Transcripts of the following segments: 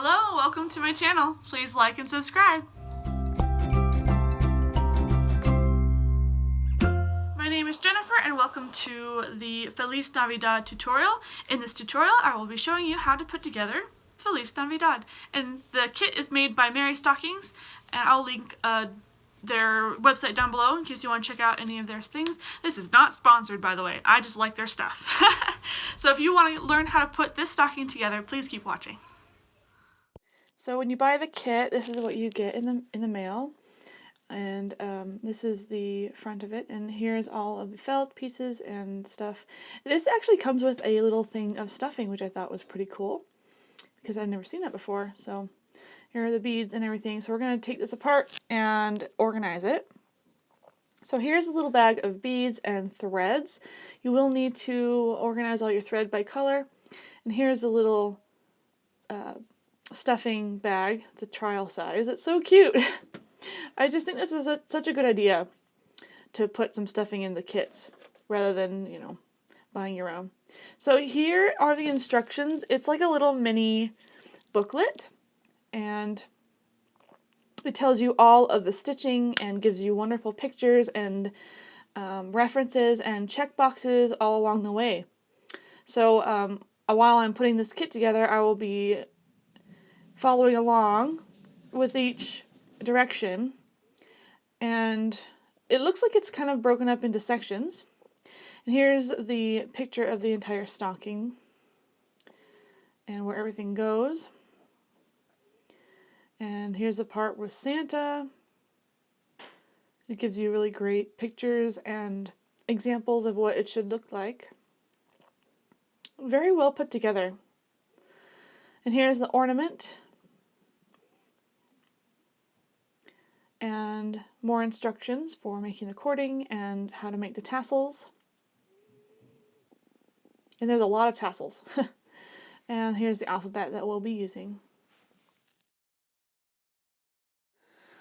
Hello, welcome to my channel. Please like and subscribe. My name is Jennifer and welcome to the Feliz Navidad tutorial. In this tutorial I will be showing you how to put together Feliz Navidad. And the kit is made by MerryStockings, and I'll link their website down below in case you want to check out any of their things. This is not sponsored, by the way. I just like their stuff. So if you want to learn how to put this stocking together, please keep watching. So when you buy the kit, this is what you get in the mail, and this is the front of it, and here's all of the felt pieces and stuff. This actually comes with a little thing of stuffing, which I thought was pretty cool because I've never seen that before. So here are the beads and everything. So we're going to take this apart and organize it. So here's a little bag of beads and threads. You will need to organize all your thread by color, and here's a little stuffing bag, the trial size. It's so cute. I just think this is such a good idea to put some stuffing in the kits rather than, you know, buying your own. So here are the instructions. It's like a little mini booklet, and it tells you all of the stitching and gives you wonderful pictures and references and check boxes all along the way. So while I'm putting this kit together, I will be following along with each direction, and it looks like it's kind of broken up into sections. And here's the picture of the entire stocking and where everything goes. And here's the part with Santa. It gives you really great pictures and examples of what it should look like. Very well put together. And here's the ornament. And more instructions for making the cording and how to make the tassels. And there's a lot of tassels. And here's the alphabet that we'll be using.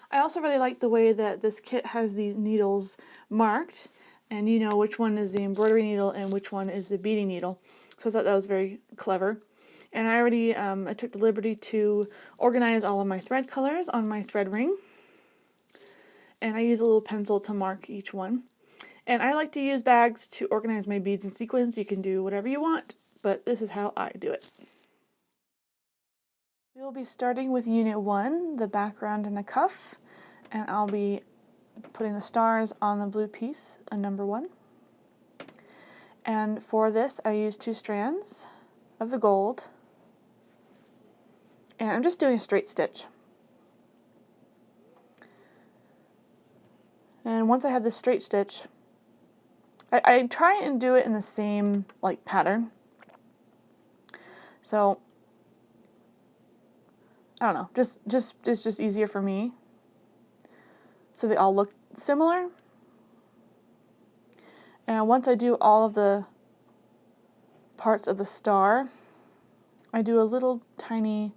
I also really like the way that this kit has these needles marked, and you know which one is the embroidery needle and which one is the beading needle. So I thought that was very clever. And I already I took the liberty to organize all of my thread colors on my thread ring. And I use a little pencil to mark each one. And I like to use bags to organize my beads in sequence. You can do whatever you want, but this is how I do it. We will be starting with Unit 1, the background and the cuff, and I'll be putting the stars on the blue piece, number 1. And for this, I use 2 strands of the gold, and I'm just doing a straight stitch. And once I have this straight stitch, I try and do it in the same like pattern. So I don't know, it's just easier for me. So they all look similar. And once I do all of the parts of the star, I do a little tiny,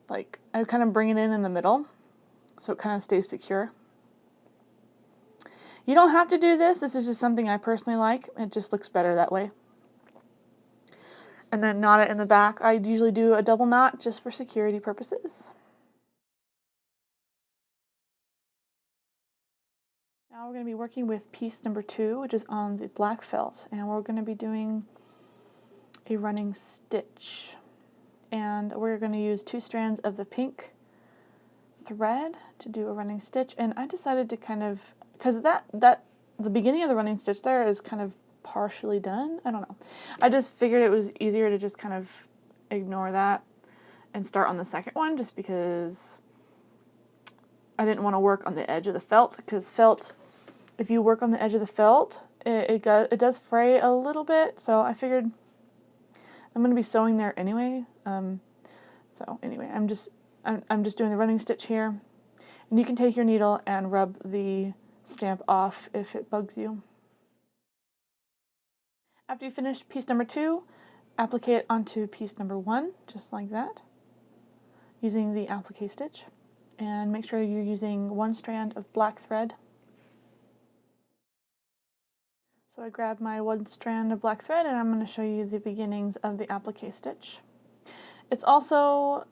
like, I kind of bring it in the middle so it kind of stays secure. You don't have to do this. This is just something I personally like. It just looks better that way. And then knot it in the back. I usually do a double knot just for security purposes. Now we're going to be working with piece number 2, which is on the black felt, and we're going to be doing a running stitch. And we're going to use 2 strands of the pink thread to do a running stitch, and I decided to kind of, because the beginning of the running stitch there is kind of partially done. I don't know. I just figured it was easier to just kind of ignore that and start on the second one, just because I didn't want to work on the edge of the felt, because felt, if you work on the edge of the felt, it does fray a little bit, so I figured I'm going to be sewing there anyway. So anyway, I'm just doing the running stitch here, and you can take your needle and rub the stamp off if it bugs you. After you finish piece number 2, applique it onto piece number 1, just like that, using the applique stitch, and make sure you're using 1 strand of black thread. So I grabbed my 1 strand of black thread, and I'm going to show you the beginnings of the applique stitch. It's also,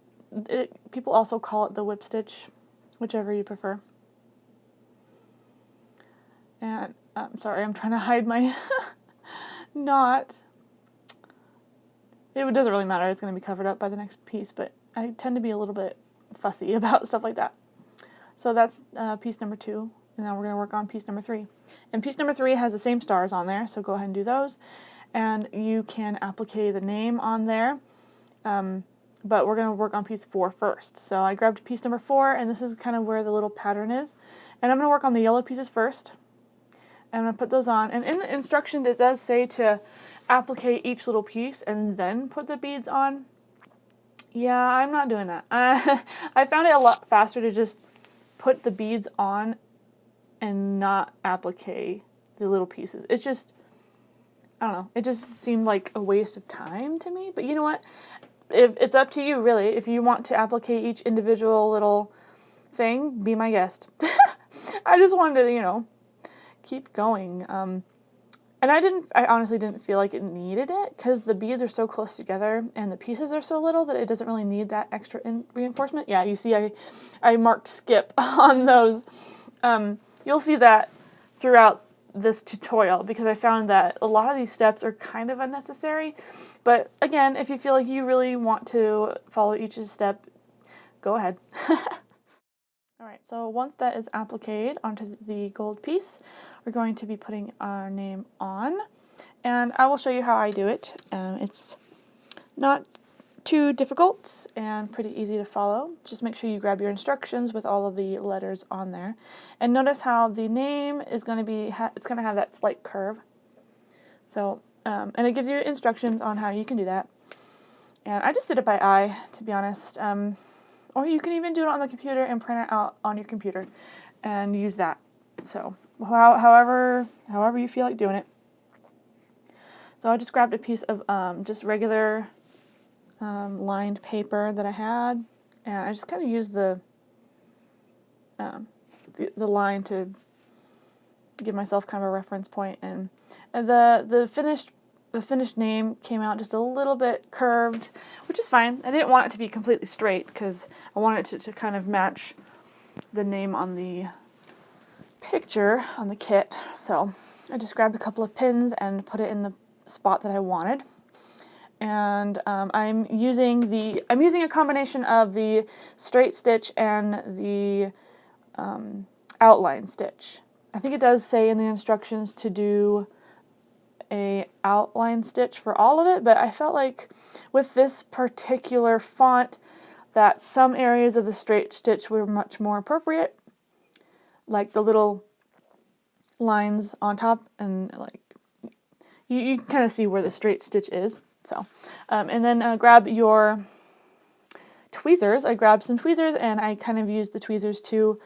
people also call it the whip stitch, whichever you prefer. And sorry, I'm trying to hide my knot. It doesn't really matter, it's going to be covered up by the next piece, but I tend to be a little bit fussy about stuff like that. So that's piece number 2, and now we're going to work on piece number 3. And piece number 3 has the same stars on there, so go ahead and do those. And you can applique the name on there, but we're going to work on piece 4 first. So I grabbed piece number 4, and this is kind of where the little pattern is. And I'm going to work on the yellow pieces first. And I'm going to put those on. And in the instructions, it does say to applique each little piece and then put the beads on. Yeah, I'm not doing that. I found it a lot faster to just put the beads on and not applique the little pieces. It's just, I don't know, it just seemed like a waste of time to me. But you know what? If it's up to you, really. If you want to applique each individual little thing, be my guest. I just wanted to, you know, keep going. And I honestly didn't feel like it needed it because the beads are so close together and the pieces are so little that it doesn't really need that extra reinforcement. Yeah, you see I marked skip on those. You'll see that throughout this tutorial because I found that a lot of these steps are kind of unnecessary. But again, if you feel like you really want to follow each step, go ahead. Alright, so once that is appliqued onto the gold piece, we're going to be putting our name on, and I will show you how I do it. It's not too difficult and pretty easy to follow. Just make sure you grab your instructions with all of the letters on there. And notice how the name is going to be, it's going to have that slight curve. So, and it gives you instructions on how you can do that. And I just did it by eye, to be honest. Or you can even do it on the computer and print it out on your computer and use that. So however you feel like doing it. So I just grabbed a piece of just regular lined paper that I had, and I just kind of used the line to give myself kind of a reference point. And the finished name came out just a little bit curved, which is fine. I didn't want it to be completely straight because I wanted it to kind of match the name on the picture on the kit. So I just grabbed a couple of pins and put it in the spot that I wanted. And I'm using a combination of the straight stitch and the outline stitch. I think it does say in the instructions to do a outline stitch for all of it, but I felt like with this particular font that some areas of the straight stitch were much more appropriate, like the little lines on top, and like you can kind of see where the straight stitch is. So and then grab your tweezers. I grabbed some tweezers and I kind of used the tweezers to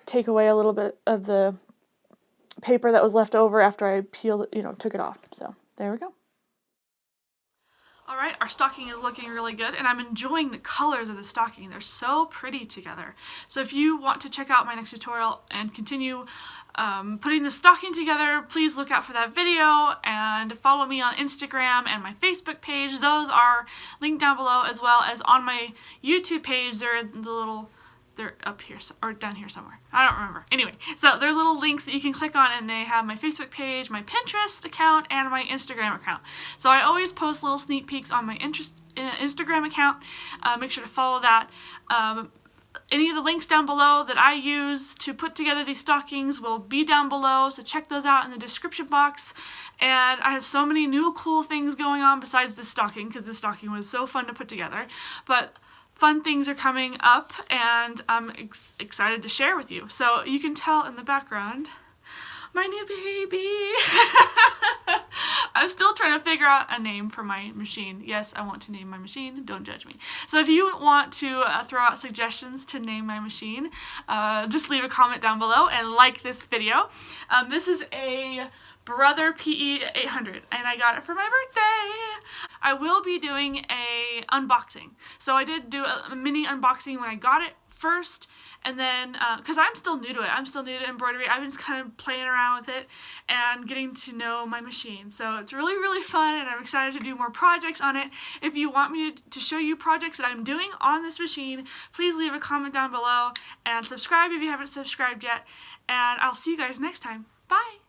take away a little bit of the paper that was left over after I peeled it, took it off. So there we go. Alright, our stocking is looking really good, and I'm enjoying the colors of the stocking. They're so pretty together. So if you want to check out my next tutorial and continue putting the stocking together, please look out for that video and follow me on Instagram and my Facebook page. Those are linked down below, as well as on my YouTube page. They're up here, or down here somewhere. I don't remember. Anyway, so they're little links that you can click on, and they have my Facebook page, my Pinterest account, and my Instagram account. So I always post little sneak peeks on my Instagram account. Make sure to follow that. Any of the links down below that I use to put together these stockings will be down below, so check those out in the description box. And I have so many new cool things going on besides this stocking, because this stocking was so fun to put together. But fun things are coming up, and I'm excited to share with you. So you can tell in the background, my new baby. I'm still trying to figure out a name for my machine. Yes, I want to name my machine. Don't judge me. So if you want to throw out suggestions to name my machine, just leave a comment down below and like this video. This is a Brother PE 800, and I got it for my birthday. I will be doing a unboxing. So I did do a mini unboxing when I got it first, and then, because I'm still new to it, I'm still new to embroidery, I've been just kind of playing around with it and getting to know my machine. So it's really, really fun, and I'm excited to do more projects on it. If you want me to show you projects that I'm doing on this machine, please leave a comment down below, and subscribe if you haven't subscribed yet, and I'll see you guys next time. Bye!